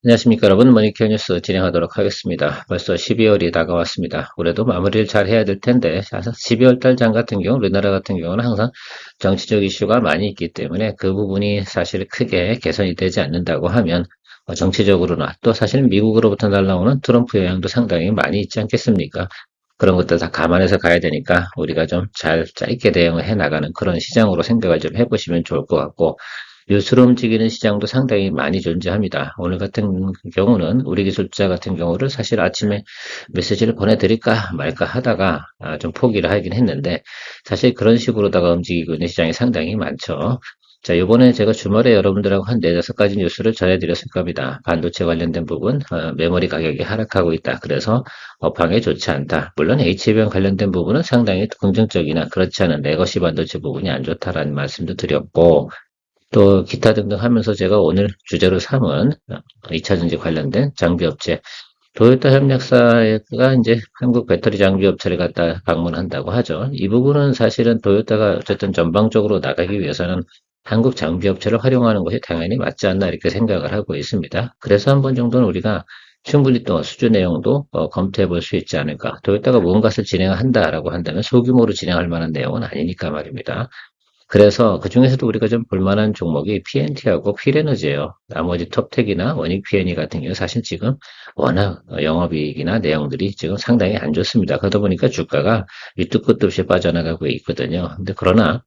안녕하십니까 여러분, 머니케어 뉴스 진행하도록 하겠습니다. 벌써 12월이 다가왔습니다. 올해도 마무리를 잘 해야 될 텐데 12월 달 장 같은 경우 우리나라 같은 경우는 항상 정치적 이슈가 많이 있기 때문에 그 부분이 사실 크게 개선이 되지 않는다고 하면 정치적으로나 또 사실 미국으로부터 날라오는 트럼프 영향도 상당히 많이 있지 않겠습니까? 그런 것들 다 감안해서 가야 되니까 우리가 좀 잘 짧게 대응을 해 나가는 그런 시장으로 생각을 좀 해보시면 좋을 것 같고, 뉴스로 움직이는 시장도 상당히 많이 존재합니다. 오늘 같은 경우는 우리 기술자 같은 경우를 사실 아침에 메시지를 보내드릴까 말까 하다가 좀 포기를 하긴 했는데, 사실 그런 식으로다가 움직이고 있는 시장이 상당히 많죠. 자, 이번에 제가 주말에 여러분들하고 한 4~5가지 뉴스를 전해드렸을 겁니다. 반도체 관련된 부분, 메모리 가격이 하락하고 있다. 그래서 업황에 좋지 않다. 물론 HBM 관련된 부분은 상당히 긍정적이나 그렇지 않은 레거시 반도체 부분이 안 좋다라는 말씀도 드렸고, 또 기타 등등 하면서 제가 오늘 주제로 삼은 2차전지 관련된 장비업체, 도요타 협력사가 이제 한국 배터리 장비업체를 갖다 방문한다고 하죠. 이 부분은 사실은 도요타가 어쨌든 전방적으로 나가기 위해서는 한국 장비업체를 활용하는 것이 당연히 맞지 않나 이렇게 생각을 하고 있습니다. 그래서 한 번 정도는 우리가 충분히 또 수주 내용도 검토해 볼 수 있지 않을까. 도요타가 무언가를 진행한다라고 한다면 소규모로 진행할 만한 내용은 아니니까 말입니다. 그래서 그중에서도 우리가 좀 볼만한 종목이 PNT하고 필에너지예요. 나머지 톱텍이나 원익 PNE 같은 경우 사실 지금 워낙 영업이익이나 내용들이 지금 상당히 안 좋습니다. 그러다 보니까 주가가 밑도 끝도 없이 빠져나가고 있거든요. 근데 그러나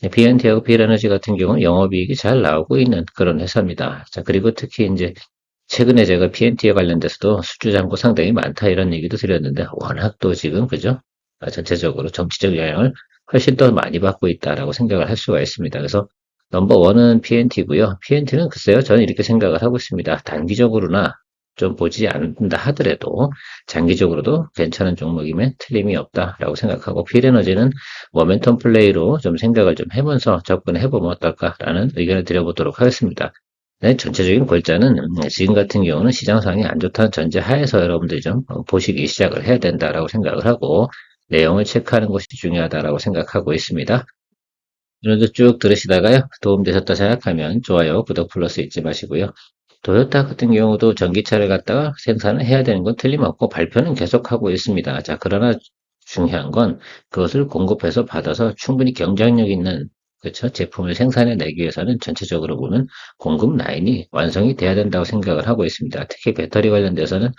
PNT하고 필에너지 같은 경우는 영업이익이 잘 나오고 있는 그런 회사입니다. 자, 그리고 특히 이제 최근에 제가 PNT에 관련돼서도 수주 잔고 상당히 많다 이런 얘기도 드렸는데, 워낙 또 지금 그죠? 전체적으로 정치적 영향을 훨씬 더 많이 받고 있다라고 생각을 할 수가 있습니다. 그래서 넘버원은 PNT고요. PNT는 글쎄요, 저는 이렇게 생각을 하고 있습니다. 단기적으로나 좀 보지 않는다 하더라도 장기적으로도 괜찮은 종목이면 틀림이 없다라고 생각하고, 필에너지는 모멘텀 플레이로 좀 생각을 좀 해보면서 접근해보면 어떨까라는 의견을 드려보도록 하겠습니다. 네, 전체적인 골자는 지금 같은 경우는 시장 상황이 안 좋다는 전제 하에서 여러분들이 좀 보시기 시작을 해야 된다라고 생각을 하고, 내용을 체크하는 것이 중요하다라고 생각하고 있습니다. 오늘도 쭉 들으시다가요, 도움되셨다 생각하면 좋아요, 구독 플러스 잊지 마시고요. 토요타 같은 경우도 전기차를 갖다가 생산을 해야 되는 건 틀림없고 발표는 계속하고 있습니다. 자, 그러나 중요한 건 그것을 공급해서 받아서 충분히 경쟁력 있는, 그렇죠, 제품을 생산해 내기 위해서는 전체적으로 보면 공급 라인이 완성이 돼야 된다고 생각을 하고 있습니다. 특히 배터리 관련돼서는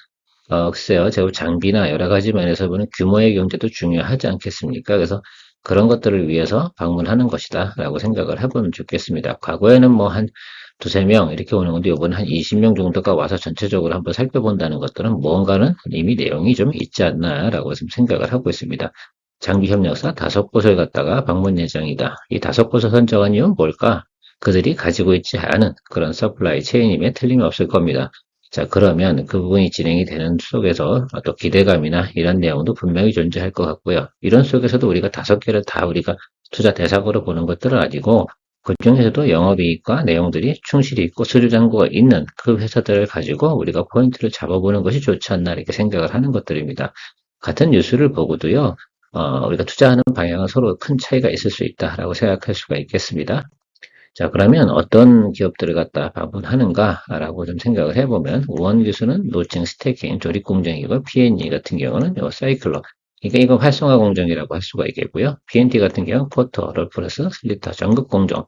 글쎄요, 제가 장비나 여러 가지 면에서 보는 규모의 경제도 중요하지 않겠습니까? 그래서 그런 것들을 위해서 방문하는 것이다 라고 생각을 해보면 좋겠습니다. 과거에는 뭐 한 두세 명 이렇게 오는 건데, 이번에 한 20명 정도가 와서 전체적으로 한번 살펴본다는 것들은 뭔가는 이미 내용이 좀 있지 않나라고 좀 생각을 하고 있습니다. 장비 협력사 5곳을 갖다가 방문 예정이다. 이 5곳을 선정한 이유는 뭘까? 그들이 가지고 있지 않은 그런 서플라이 체인임에 틀림이 없을 겁니다. 자, 그러면 그 부분이 진행이 되는 속에서 또 기대감이나 이런 내용도 분명히 존재할 것 같고요. 이런 속에서도 우리가 5개를 다 우리가 투자 대상으로 보는 것들은 아니고, 그중에서도 영업이익과 내용들이 충실히 있고 수주잔고가 있는 그 회사들을 가지고 우리가 포인트를 잡아보는 것이 좋지 않나 이렇게 생각을 하는 것들입니다. 같은 뉴스를 보고도요, 우리가 투자하는 방향은 서로 큰 차이가 있을 수 있다라고 생각할 수가 있겠습니다. 자, 그러면 어떤 기업들을 갖다 방문하는가라고 좀 생각을 해보면, 우원기술은 노칭 스태킹, 조립 공정이고, P&E 같은 경우는 요 사이클로, 그러니까 이거 활성화 공정이라고 할 수가 있겠고요. PNT 같은 경우는 포터, 롤프레스, 슬리터, 전극 공정.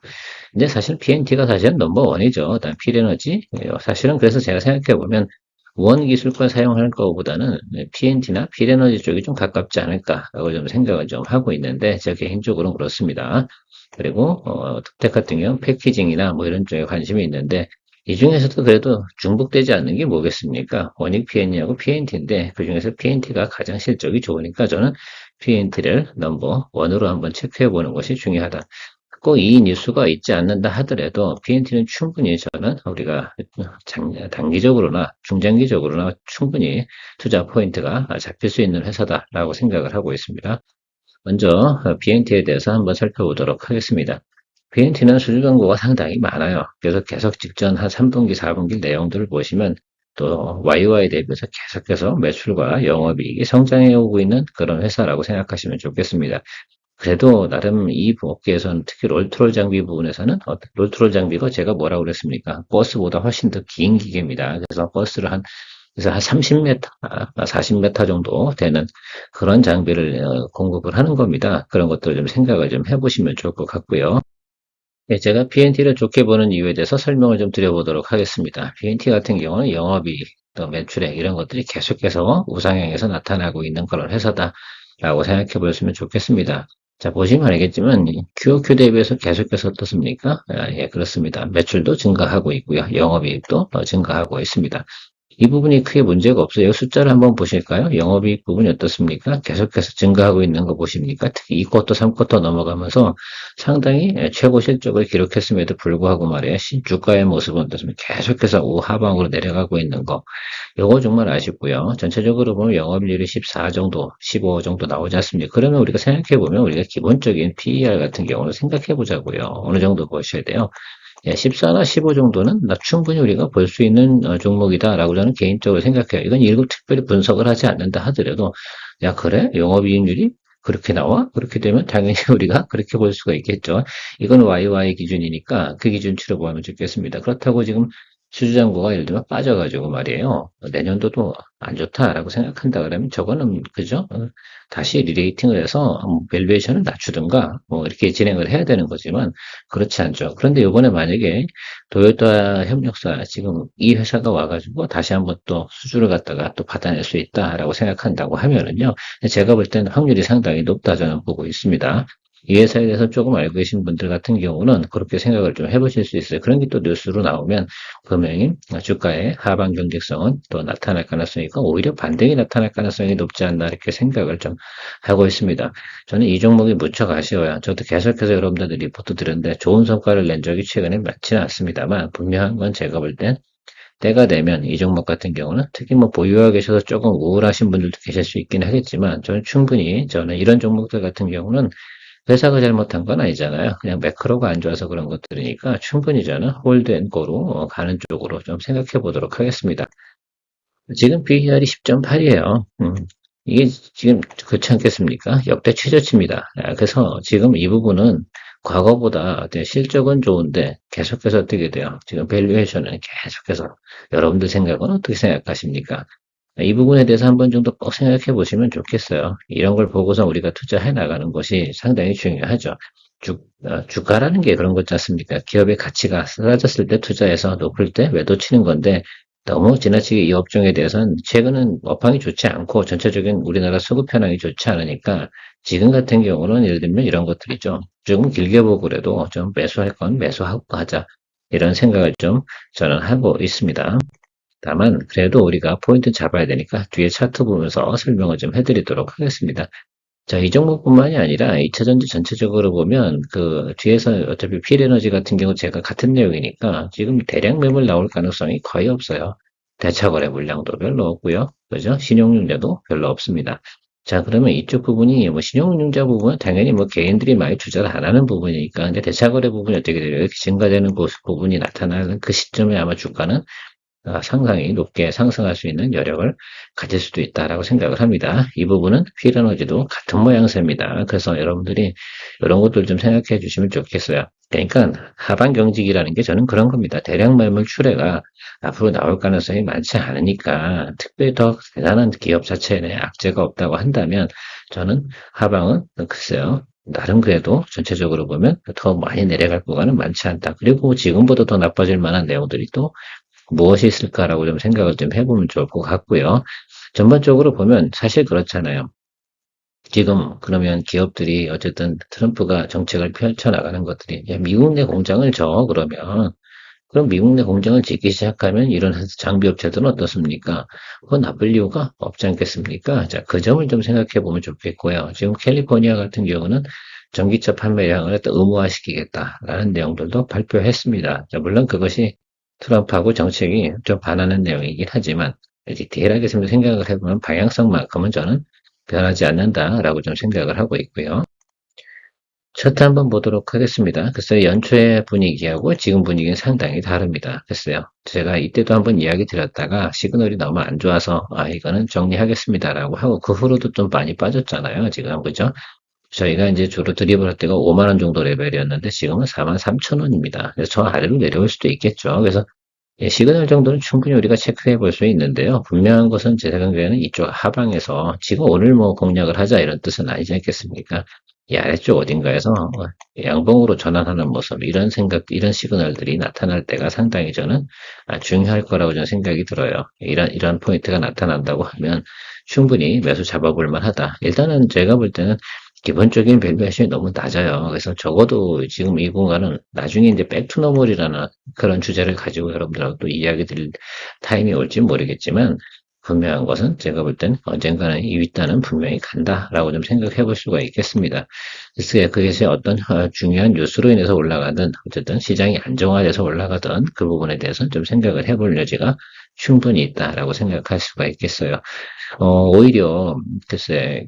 근데 사실 PNT가 사실은 넘버원이죠. 다음 필에너지. 사실은 그래서 제가 생각해보면, 우원 기술과 사용할 것보다는 PNT나 필에너지 쪽이 좀 가깝지 않을까라고 좀 생각을 좀 하고 있는데, 제가 개인적으로는 그렇습니다. 그리고 특택 같은 경우는 패키징이나 뭐 이런 쪽에 관심이 있는데, 이 중에서도 그래도 중복되지 않는 게 뭐겠습니까? 원익 PNE하고 PNT인데 그중에서 PNT가 가장 실적이 좋으니까 저는 PNT를 넘버 원으로 한번 체크해 보는 것이 중요하다. 꼭 이 뉴스가 있지 않는다 하더라도 PNT는 충분히 저는 우리가 단기적으로나 중장기적으로나 충분히 투자 포인트가 잡힐 수 있는 회사다라고 생각을 하고 있습니다. 먼저 BNT에 대해서 한번 살펴보도록 하겠습니다. BNT는 수주 광고가 상당히 많아요. 그래서 계속 직전 한 3분기, 4분기 내용들을 보시면 또 YY 대비해서 계속해서 매출과 영업이익이 성장해 오고 있는 그런 회사라고 생각하시면 좋겠습니다. 그래도 나름 이 업계에서는 특히 롤트롤 장비 부분에서는 롤트롤 장비가 제가 뭐라고 그랬습니까? 버스보다 훨씬 더 긴 기계입니다. 그래서 버스를 그래서 한 30m, 40m 정도 되는 그런 장비를 공급을 하는 겁니다. 그런 것들 좀 생각을 좀 해보시면 좋을 것 같고요. 네, 제가 PNT를 좋게 보는 이유에 대해서 설명을 좀 드려보도록 하겠습니다. PNT 같은 경우는 영업이익, 또 매출액 이런 것들이 계속해서 우상향에서 나타나고 있는 그런 회사다라고 생각해 보시면 좋겠습니다. 자, 보시면 알겠지만 QOQ 대비해서 계속해서 어떻습니까? 예, 그렇습니다. 매출도 증가하고 있고요. 영업이익도 증가하고 있습니다. 이 부분이 크게 문제가 없어요. 숫자를 한번 보실까요? 영업이익 부분이 어떻습니까? 계속해서 증가하고 있는 거 보십니까? 특히 2쿼터, 3쿼터 넘어가면서 상당히 최고 실적을 기록했음에도 불구하고 말이에요. 주가의 모습은 어떻습니까? 계속해서 우하방으로 내려가고 있는 거. 이거 정말 아쉽고요. 전체적으로 보면 영업률이 14 정도, 15 정도 나오지 않습니까? 그러면 우리가 생각해 보면 우리가 기본적인 PER 같은 경우는 생각해 보자고요. 어느 정도 보셔야 돼요. 예, 14나 15 정도는 충분히 우리가 볼 수 있는 종목이다라고 저는 개인적으로 생각해요. 이건 일부 특별히 분석을 하지 않는다 하더라도, 야, 그래? 영업이익률이 그렇게 나와? 그렇게 되면 당연히 우리가 그렇게 볼 수가 있겠죠. 이건 YY 기준이니까 그 기준치로 보면 좋겠습니다. 그렇다고 지금 수주잔고가 예를 들면 빠져가지고 말이에요. 내년도도 안 좋다라고 생각한다 그러면 저거는 그죠? 다시 리레이팅을 해서 밸류에이션을 낮추든가 뭐 이렇게 진행을 해야 되는 거지만 그렇지 않죠. 그런데 이번에 만약에 도요타 협력사 지금 이 회사가 와가지고 다시 한번 또 수주를 갖다가 또 받아낼 수 있다라고 생각한다고 하면은요. 제가 볼 때는 확률이 상당히 높다 저는 보고 있습니다. 이 회사에 대해서 조금 알고 계신 분들 같은 경우는 그렇게 생각을 좀 해보실 수 있어요. 그런 게 또 뉴스로 나오면 분명히 주가의 하방 경직성은 또 나타날 가능성이 있고 오히려 반등이 나타날 가능성이 높지 않나 이렇게 생각을 좀 하고 있습니다. 저는 이 종목이 무척 아쉬워요. 저도 계속해서 여러분들 리포트 드렸는데 좋은 성과를 낸 적이 최근에 많지는 않습니다만 분명한 건 제가 볼 땐 때가 되면 이 종목 같은 경우는 특히 뭐 보유하고 계셔서 조금 우울하신 분들도 계실 수 있긴 하겠지만 저는 이런 종목들 같은 경우는 회사가 잘못한 건 아니잖아요. 그냥 매크로가 안 좋아서 그런 것들이니까 충분히 저는 홀드앤고로 가는 쪽으로 좀 생각해 보도록 하겠습니다. 지금 PER이 10.8이에요. 이게 지금 그렇지 않겠습니까? 역대 최저치입니다. 그래서 지금 이 부분은 과거보다 실적은 좋은데 계속해서 어떻게 돼요? 지금 밸류에이션은 계속해서 여러분들 생각은 어떻게 생각하십니까? 이 부분에 대해서 한 번 정도 꼭 생각해 보시면 좋겠어요. 이런 걸 보고서 우리가 투자해 나가는 것이 상당히 중요하죠. 주가라는 게 그런 거지 않습니까? 기업의 가치가 사라졌을 때 투자해서 높을 때 매도 치는 건데 너무 지나치게 이 업종에 대해서는 최근은 업황이 좋지 않고 전체적인 우리나라 수급 현황이 좋지 않으니까 지금 같은 경우는 예를 들면 이런 것들이죠. 조금 길게 보고 그래도 좀 매수할 건 매수하고 하자. 이런 생각을 좀 저는 하고 있습니다. 다만 그래도 우리가 포인트 잡아야 되니까 뒤에 차트 보면서 설명을 좀 해드리도록 하겠습니다. 자, 이 종목뿐만이 아니라 2차전지 전체적으로 보면 그 뒤에서 어차피 필에너지 같은 경우 제가 같은 내용이니까 지금 대량 매물 나올 가능성이 거의 없어요. 대차 거래 물량도 별로 없고요. 그죠? 신용융자도 별로 없습니다. 자, 그러면 이쪽 부분이 뭐 신용융자 부분은 당연히 뭐 개인들이 많이 투자를 안 하는 부분이니까 근데 대차 거래 부분이 어떻게 돼요? 이렇게 증가되는 부분이 나타나는 그 시점에 아마 주가는 상당히 높게 상승할 수 있는 여력을 가질 수도 있다라고 생각을 합니다. 이 부분은 휠에너지도 같은 모양새입니다. 그래서 여러분들이 이런 것들 좀 생각해 주시면 좋겠어요. 그러니까 하반 경직이라는 게 저는 그런 겁니다. 대량 매물 출회가 앞으로 나올 가능성이 많지 않으니까 특별히 더 대단한 기업 자체에 악재가 없다고 한다면 저는 하방은 글쎄요. 나름 그래도 전체적으로 보면 더 많이 내려갈 구간은 많지 않다. 그리고 지금보다 더 나빠질 만한 내용들이 또 무엇이 있을까라고 좀 생각을 좀 해보면 좋을 것 같고요. 전반적으로 보면 사실 그렇잖아요. 지금 그러면 기업들이 어쨌든 트럼프가 정책을 펼쳐나가는 것들이 야, 미국 내 공장을 져 그러면 그럼 미국 내 공장을 짓기 시작하면 이런 장비 업체들은 어떻습니까? 그건 나쁠 이유가 없지 않겠습니까? 자, 그 점을 좀 생각해 보면 좋겠고요. 지금 캘리포니아 같은 경우는 전기차 판매량을 또 의무화시키겠다라는 내용들도 발표했습니다. 자, 물론 그것이 트럼프하고 정책이 좀 반하는 내용이긴 하지만 디테일하게 좀 생각을 해보면 방향성만큼은 저는 변하지 않는다라고 좀 생각을 하고 있고요. 차트 한번 보도록 하겠습니다. 글쎄요, 연초의 분위기하고 지금 분위기는 상당히 다릅니다. 글쎄요, 제가 이때도 한번 이야기 드렸다가 시그널이 너무 안 좋아서 이거는 정리하겠습니다라고 하고 그 후로도 좀 많이 빠졌잖아요. 지금 그죠? 저희가 이제 주로 드립을 할 때가 5만 원 정도 레벨이었는데 지금은 4만 3천 원입니다. 그래서 저 아래로 내려올 수도 있겠죠. 그래서 예, 시그널 정도는 충분히 우리가 체크해 볼 수 있는데요. 분명한 것은 제 생각에는 이쪽 하방에서 지금 오늘 뭐 공략을 하자 이런 뜻은 아니지 않겠습니까? 이 아래쪽 어딘가에서 양봉으로 전환하는 모습, 이런 생각, 이런 시그널들이 나타날 때가 상당히 저는 중요할 거라고 저는 생각이 들어요. 이런 포인트가 나타난다고 하면 충분히 매수 잡아볼 만하다. 일단은 제가 볼 때는 기본적인 밸류에이션이 너무 낮아요. 그래서 적어도 지금 이 공간은 나중에 이제 백투너멀이라는 그런 주제를 가지고 여러분들하고 또 이야기 드릴 타임이 올지 모르겠지만 분명한 것은 제가 볼 땐 언젠가는 이 윗단은 분명히 간다라고 좀 생각해 볼 수가 있겠습니다. 그래서 그것이 어떤 중요한 뉴스로 인해서 올라가든 어쨌든 시장이 안정화돼서 올라가든 그 부분에 대해서는 좀 생각을 해볼 여지가 충분히 있다라고 생각할 수가 있겠어요. 오히려 글쎄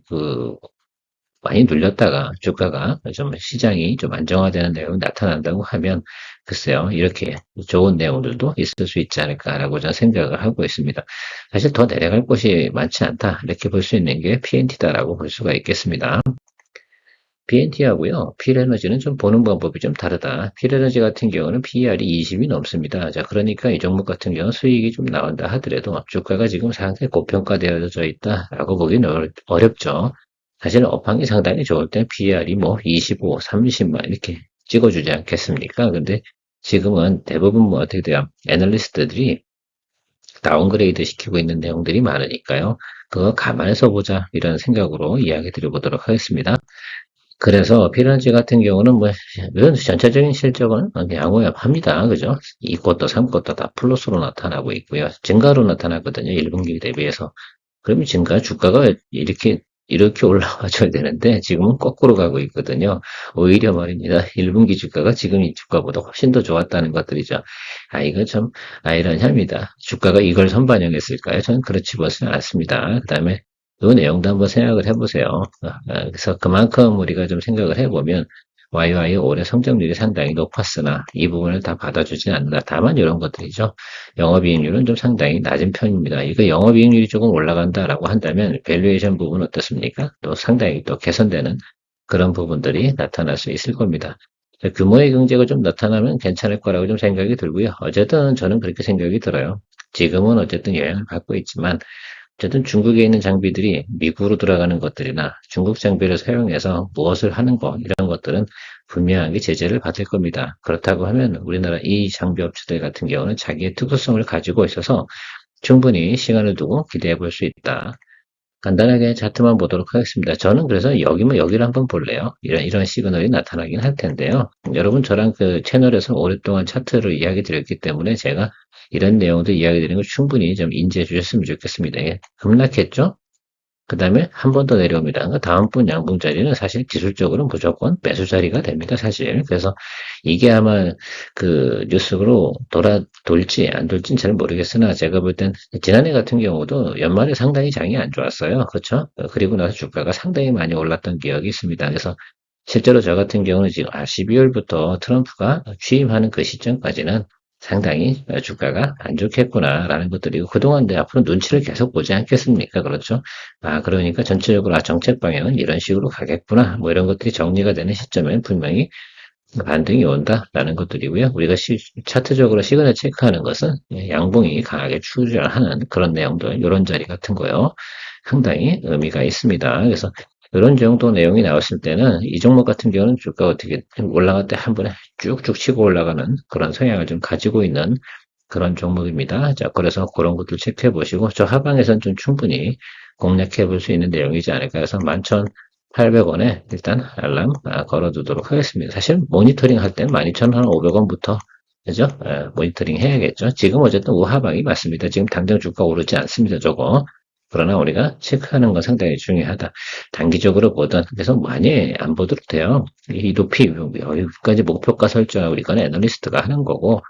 많이 눌렸다가 주가가 좀 시장이 좀 안정화되는 내용이 나타난다고 하면 글쎄요, 이렇게 좋은 내용들도 있을 수 있지 않을까라고 저는 생각을 하고 있습니다. 사실 더 내려갈 곳이 많지 않다, 이렇게 볼 수 있는 게 PNT다라고 볼 수가 있겠습니다. PNT하고요, 필에너지는 좀 보는 방법이 좀 다르다. 필에너지 같은 경우는 PER이 20이 넘습니다. 자, 그러니까 이 종목 같은 경우는 수익이 좀 나온다 하더라도 주가가 지금 상당히 고평가되어져 있다라고 보기는 어렵죠. 사실 업황이 상당히 좋을 때 PER이 뭐 25, 30만 이렇게 찍어주지 않겠습니까? 근데 지금은 대부분 뭐 어떻게 돼요? 애널리스트들이 다운그레이드 시키고 있는 내용들이 많으니까요. 그거 감안해서 보자, 이런 생각으로 이야기 드려보도록 하겠습니다. 그래서 피렌즈 같은 경우는 뭐 이런 전체적인 실적은 양호합니다. 그죠? 2쿼터, 3쿼터 다 플러스로 나타나고 있고요. 증가로 나타나거든요. 1분기 대비해서. 그러면 증가 주가가 이렇게 올라가줘야 되는데 지금은 거꾸로 가고 있거든요. 오히려 말입니다. 1분기 주가가 지금 이 주가보다 훨씬 더 좋았다는 것들이죠. 이거 참 아이러니합니다. 주가가 이걸 선반영했을까요? 저는 그렇지 보지는 않습니다. 그 다음에 이 내용도 한번 생각을 해보세요. 그래서 그만큼 우리가 좀 생각을 해보면 YY 올해 성장률이 상당히 높았으나 이 부분을 다 받아주진 않는다. 다만 이런 것들이죠. 영업이익률은 좀 상당히 낮은 편입니다. 이거 영업이익률이 조금 올라간다라고 한다면 밸류에이션 부분 어떻습니까? 또 상당히 또 개선되는 그런 부분들이 나타날 수 있을 겁니다. 규모의 경제가 좀 나타나면 괜찮을 거라고 좀 생각이 들고요. 어쨌든 저는 그렇게 생각이 들어요. 지금은 어쨌든 영향을 받고 있지만 어쨌든 중국에 있는 장비들이 미국으로 들어가는 것들이나 중국 장비를 사용해서 무엇을 하는 것, 이런 것들은 분명하게 제재를 받을 겁니다. 그렇다고 하면 우리나라 이 장비 업체들 같은 경우는 자기의 특수성을 가지고 있어서 충분히 시간을 두고 기대해 볼 수 있다. 간단하게 차트만 보도록 하겠습니다. 저는 그래서 여기면 여기를 한번 볼래요. 이런 시그널이 나타나긴 할 텐데요. 여러분 저랑 그 채널에서 오랫동안 차트를 이야기 드렸기 때문에 제가 이런 내용도 이야기 드리는 걸 충분히 좀 인지해 주셨으면 좋겠습니다. 예, 급락했죠? 그 다음에 한 번 더 내려옵니다. 그 다음번 양봉 자리는 사실 기술적으로 무조건 매수 자리가 됩니다. 사실. 그래서 이게 아마 그 뉴스로 돌지 안 돌지는 잘 모르겠으나 제가 볼 땐 지난해 같은 경우도 연말에 상당히 장이 안 좋았어요. 그렇죠? 그리고 나서 주가가 상당히 많이 올랐던 기억이 있습니다. 그래서 실제로 저 같은 경우는 지금 12월부터 트럼프가 취임하는 그 시점까지는 상당히 주가가 안 좋겠구나라는 것들이고 그동안 내 앞으로 눈치를 계속 보지 않겠습니까? 그렇죠? 그러니까 전체적으로 정책 방향은 이런 식으로 가겠구나. 뭐 이런 것들이 정리가 되는 시점에 분명히 반등이 온다라는 것들이고요. 우리가 차트적으로 시그널 체크하는 것은 양봉이 강하게 출현하는 그런 내용들, 이런 자리 같은 거요. 상당히 의미가 있습니다. 그래서 이런 정도 내용이 나왔을 때는 이 종목 같은 경우는 주가 어떻게 올라갈 때 한 번에 쭉쭉 치고 올라가는 그런 성향을 좀 가지고 있는 그런 종목입니다. 자, 그래서 그런 것들 체크해 보시고 저 하방에선 좀 충분히 공략해 볼 수 있는 내용이지 않을까 해서 11,800원에 일단 알람 걸어두도록 하겠습니다. 사실 모니터링 할 때는 12,500원부터 그죠? 모니터링 해야겠죠. 지금 어쨌든 우하방이 맞습니다. 지금 당장 주가 오르지 않습니다. 저거. 그러나 우리가 체크하는 건 상당히 중요하다. 단기적으로 보던 그래서 많이 안 보셔도 돼요. 이 높이 여기까지 목표가 설정하고 이건 애널리스트가 하는 거고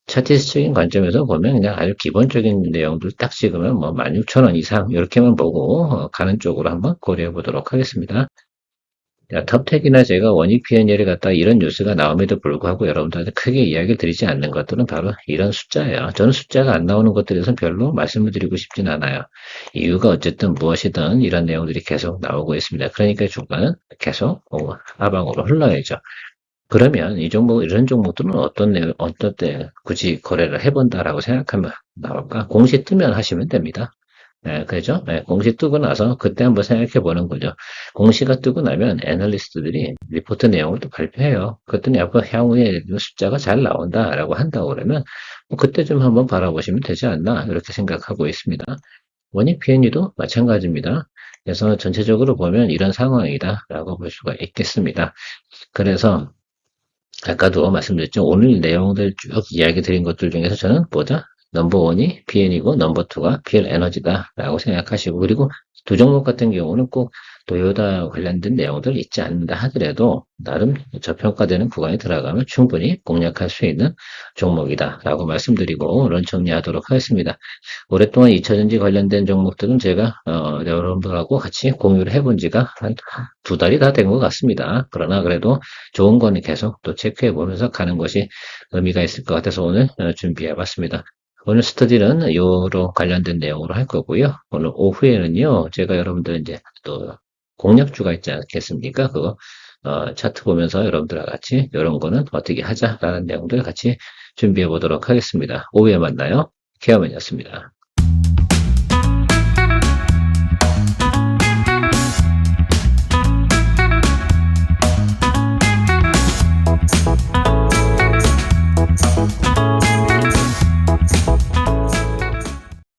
차트적인 관점에서 보면 그냥 아주 기본적인 내용들 딱 찍으면 뭐 16,000원 이상 이렇게만 보고 가는 쪽으로 한번 고려해 보도록 하겠습니다. 텁텍이나 제가 원익 PNL을 갖다가 이런 뉴스가 나옴에도 불구하고 여러분들한테 크게 이야기를 드리지 않는 것들은 바로 이런 숫자예요. 저는 숫자가 안 나오는 것들에 대해서는 별로 말씀을 드리고 싶진 않아요. 이유가 어쨌든 무엇이든 이런 내용들이 계속 나오고 있습니다. 그러니까 주가는 계속 하방으로 흘러야죠. 그러면 이 종목, 이런 종목들은 어떤 내용, 어떤 때 굳이 거래를 해본다라고 생각하면 나올까? 공시 뜨면 하시면 됩니다. 예, 그죠? 예, 공시 뜨고 나서 그때 한번 생각해 보는 거죠. 공시가 뜨고 나면 애널리스트들이 리포트 내용을 또 발표해요. 그랬더니 앞으로 향후에 숫자가 잘 나온다라고 한다고 그러면 뭐 그때 좀 한번 바라보시면 되지 않나 이렇게 생각하고 있습니다. 원익 PNE도 마찬가지입니다. 그래서 전체적으로 보면 이런 상황이다라고 볼 수가 있겠습니다. 그래서 아까도 말씀드렸죠. 오늘 내용들 쭉 이야기 드린 것들 중에서 저는 뭐다? 넘버원이 PN이고 넘버투가 PL 에너지다라고 생각하시고 그리고 두 종목 같은 경우는 꼭 도요타 관련된 내용들 있지 않는다 하더라도 나름 저평가되는 구간에 들어가면 충분히 공략할 수 있는 종목이다라고 말씀드리고 오늘 정리하도록 하겠습니다. 오랫동안 2차전지 관련된 종목들은 제가 여러분들하고 같이 공유를 해본 지가 한 두 달이 다 된 것 같습니다. 그러나 그래도 좋은 거는 계속 또 체크해 보면서 가는 것이 의미가 있을 것 같아서 오늘 준비해 봤습니다. 오늘 스터디는 요로 관련된 내용으로 할 거고요. 오늘 오후에는요, 제가 여러분들 이제 또 공략주가 있지 않겠습니까? 그거 차트 보면서 여러분들과 같이 이런 거는 어떻게 하자라는 내용들 같이 준비해 보도록 하겠습니다. 오후에 만나요. 케어맨이었습니다.